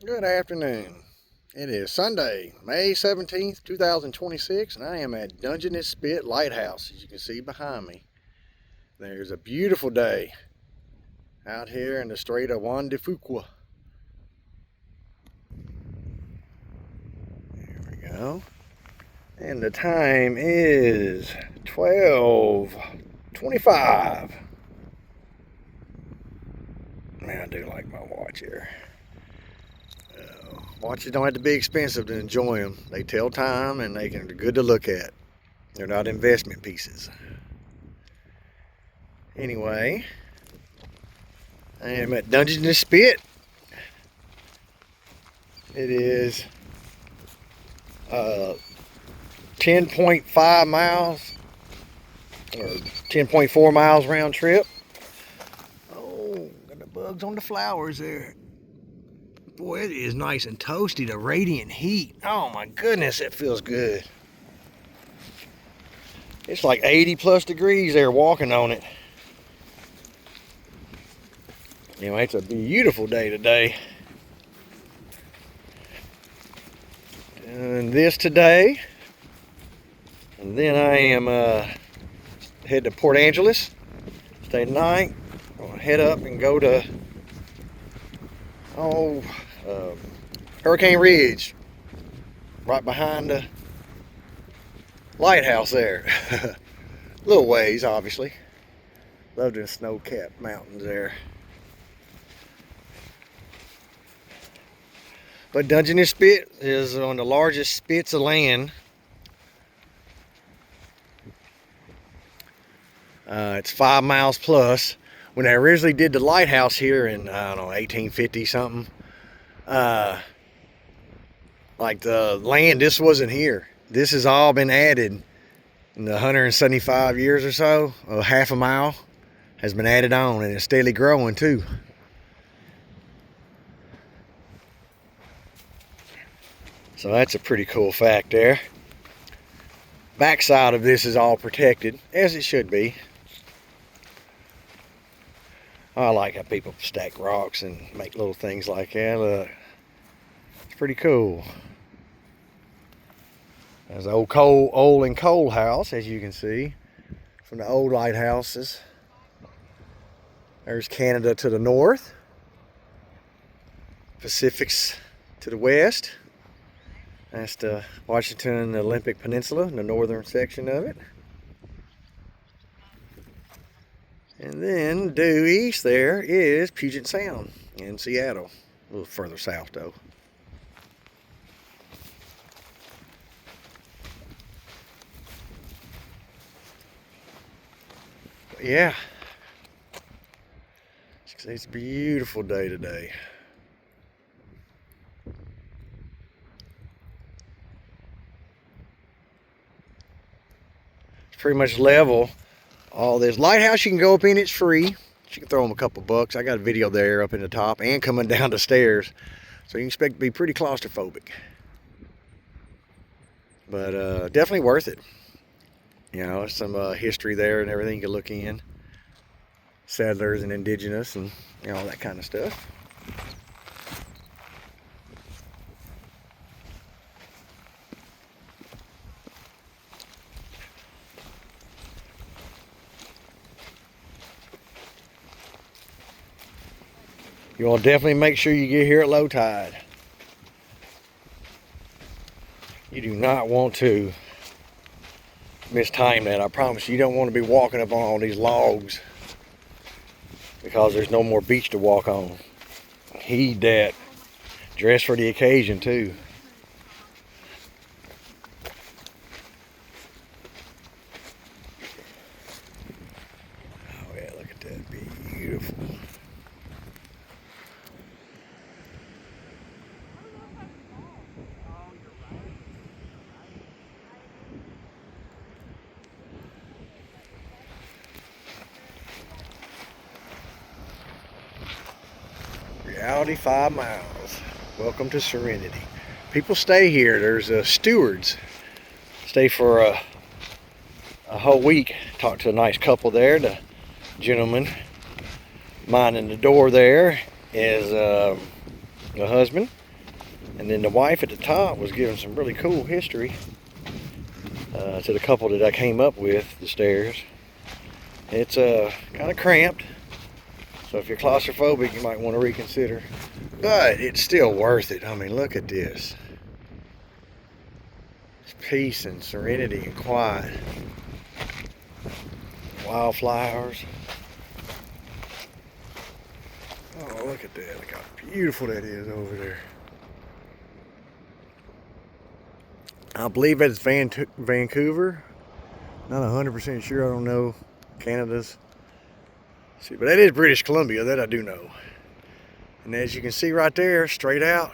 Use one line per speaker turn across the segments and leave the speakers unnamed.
Good afternoon. It is Sunday, May 17th, 2026, and I am at Dungeness Spit Lighthouse, as you can see behind me. There's a beautiful day out here in the Strait of Juan de Fuqua. There we go. And the time is 12:25. Man, I do like my watch here. Watches don't have to be expensive to enjoy them. They tell time and they're good to look at. They're not investment pieces. Anyway, I am at Dungeness Spit. It is 10.5 miles or 10.4 miles round trip. Oh, got the bugs on the flowers there. Boy, it is nice and toasty, the radiant heat. Oh my goodness, it feels good. It's like 80 plus degrees there walking on it. Anyway, it's a beautiful day today. Doing this today. And then I am head to Port Angeles. Stay tonight. I'm gonna head up and go to Hurricane Ridge, right behind the lighthouse there. A little ways, obviously. Love the snow-capped mountains there. But Dungeness Spit is one of the largest spits of land. It's 5 miles plus. When I originally did the lighthouse here in, I don't know, 1850 something, like the land, this wasn't here. This has all been added in the 175 years or so. Half a mile has been added on, and it's steadily growing too. So that's a pretty cool fact there. Backside of this is all protected, as it should be. I like how people stack rocks and make little things like that. Look, it's pretty cool. There's an old coal house, as you can see, from the old lighthouses. There's Canada to the north, Pacific's to the west. That's the Washington Olympic Peninsula, the northern section of it. And then due east there is Puget Sound in Seattle, a little further south though. But yeah, it's a beautiful day today. It's pretty much level. All this lighthouse you can go up in, it's free. You can throw them a couple bucks. I got a video there up in the top and coming down the stairs. So you can expect to be pretty claustrophobic. But definitely worth it. You know, some history there and everything you can look in. Settlers and indigenous and all that kind of stuff. You want to definitely make sure you get here at low tide. You do not want to mistime that. I promise you don't want to be walking up on all these logs because there's no more beach to walk on. Heed that. Dress for the occasion too. Oh yeah, look at that. Beautiful. Reality 5 miles. Welcome to Serenity. People stay here. There's stewards. Stay for a whole week. Talked to a nice couple there. The gentleman minding the door there is the husband And then the wife at the top was giving some really cool history to the couple that I came up with, the stairs. It's kind of cramped, so if you're claustrophobic, you might want to reconsider. But it's still worth it. I mean, look at this. It's peace and serenity and quiet. Wildflowers. Oh, look at that. Look how beautiful that is over there. I believe that's Vancouver. Not 100% sure. I don't know. Canada's. See, but that is British Columbia. That I do know. And as you can see right there, straight out,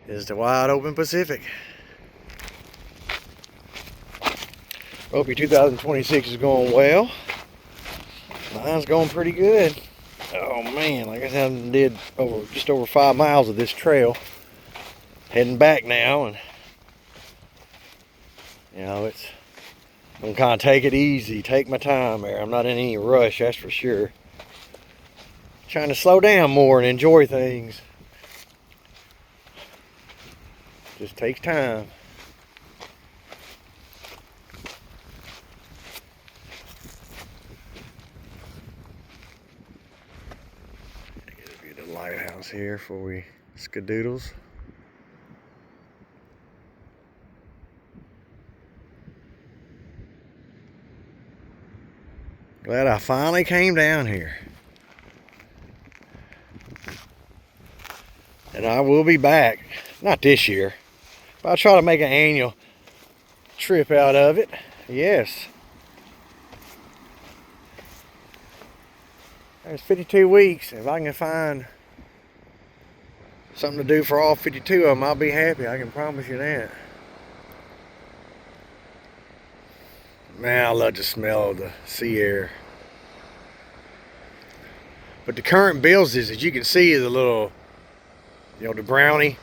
is the wide open Pacific. Hope your 2026 is going well. Mine's going pretty good. Oh man, like I said, I did just over 5 miles of this trail. Heading back now, and you know, I'm gonna kind of take it easy, take my time there. I'm not in any rush, that's for sure. Trying to slow down more and enjoy things. Just takes time. Get a view of the lighthouse here before we skadoodles. Glad I finally came down here. And I will be back. Not this year, but I'll try to make an annual trip out of it. Yes. There's 52 weeks. If I can find something to do for all 52 of them, I'll be happy. I can promise you that. Man, I love the smell of the sea air. But the current builds is, as you can see, is a little, you know, the brownie,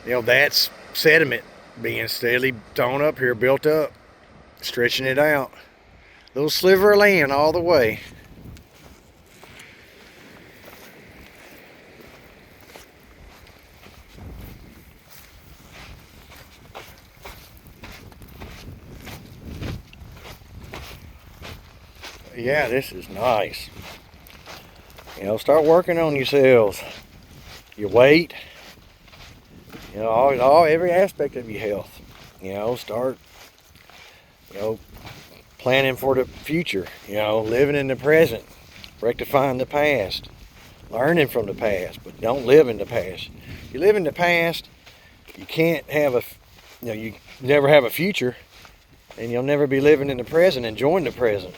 you know, that's sediment being steadily thrown up here, built up, stretching it out. Little sliver of land all the way. Yeah, this is nice. You know, start working on yourselves. Your weight. You know, every aspect of your health. You know, start, you know, planning for the future. You know, living in the present. Rectifying the past. Learning from the past, but don't live in the past. If you live in the past, you can't have you know, you never have a future, and you'll never be living in the present, enjoying the present.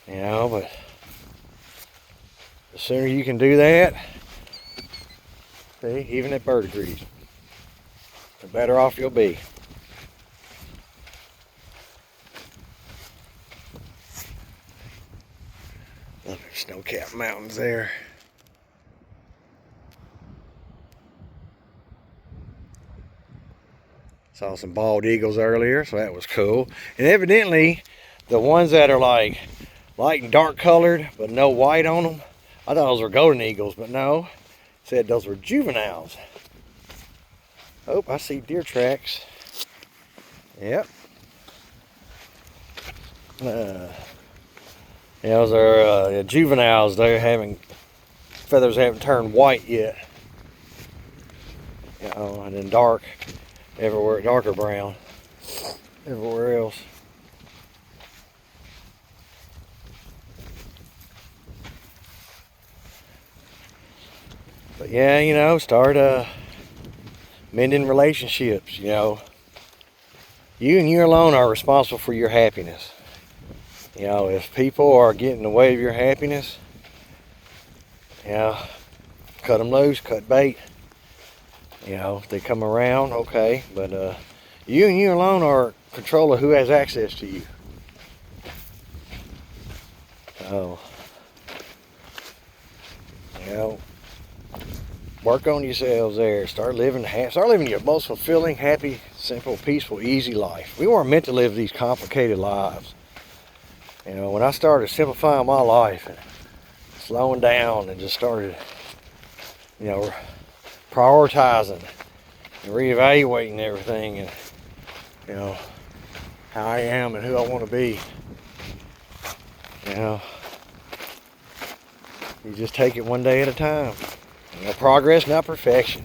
You know, but the sooner you can do that, see, even at verdigris, the better off you'll be. Look at snow-capped mountains there. Saw some bald eagles earlier, so that was cool. And evidently, the ones that are like light and dark colored, but no white on them, I thought those were golden eagles, but no. It said those were juveniles. Oh, I see deer tracks. Yep. Yeah, those are juveniles. Feathers haven't turned white yet. You know, and then dark everywhere, darker brown everywhere else. But yeah, you know, start mending relationships. You know, you and you alone are responsible for your happiness. You know, if people are getting in the way of your happiness, you know, cut them loose, cut bait. You know, if they come around, okay, but you and you alone are in control of who has access to you. So, you know, work on yourselves there. Start living your most fulfilling, happy, simple, peaceful, easy life. We weren't meant to live these complicated lives. You know, when I started simplifying my life and slowing down and just started, you know, prioritizing and reevaluating everything, and you know, how I am and who I want to be. You know, you just take it one day at a time. You know, progress, not perfection.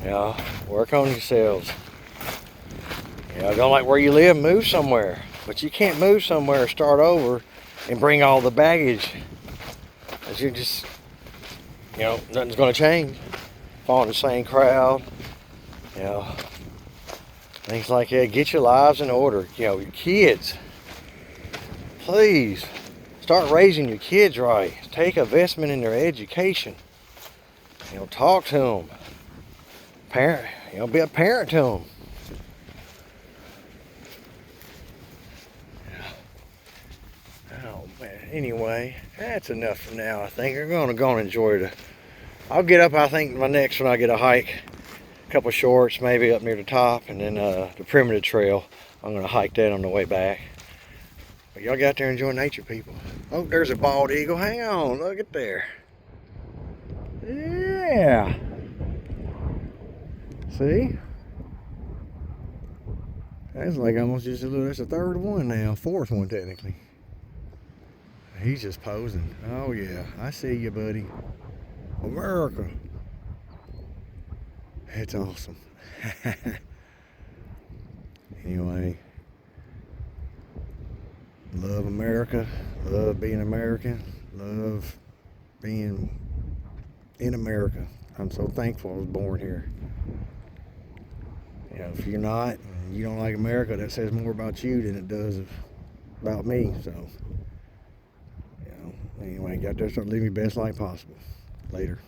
You know, work on yourselves. You know, don't like where you live, move somewhere. But you can't move somewhere, start over, and bring all the baggage. Because you just, you know, nothing's going to change. Fall in the same crowd. You know, things like that. Get your lives in order. You know, your kids. Please, start raising your kids right. Take investment in their education. You know, talk to them. Parent, you know, be a parent to them. Oh man. Anyway, that's enough for now. I think I'm gonna go and enjoy it. I'll get up. I think my next one I get a hike, a couple shorts, maybe up near the top, and then the primitive trail. I'm gonna hike that on the way back. But y'all get out there and enjoy nature, people. Oh, there's a bald eagle. Hang on, look at there. Yeah. See? That's like almost just a little, that's the third one now, fourth one technically. He's just posing. Oh yeah, I see you, buddy. America. That's awesome. Anyway, love America, love being American, love being in America. I'm so thankful I was born here. You know, if you're not, and you don't like America, that says more about you than it does about me. So, you know, anyway, got there, start living your best life possible. Later.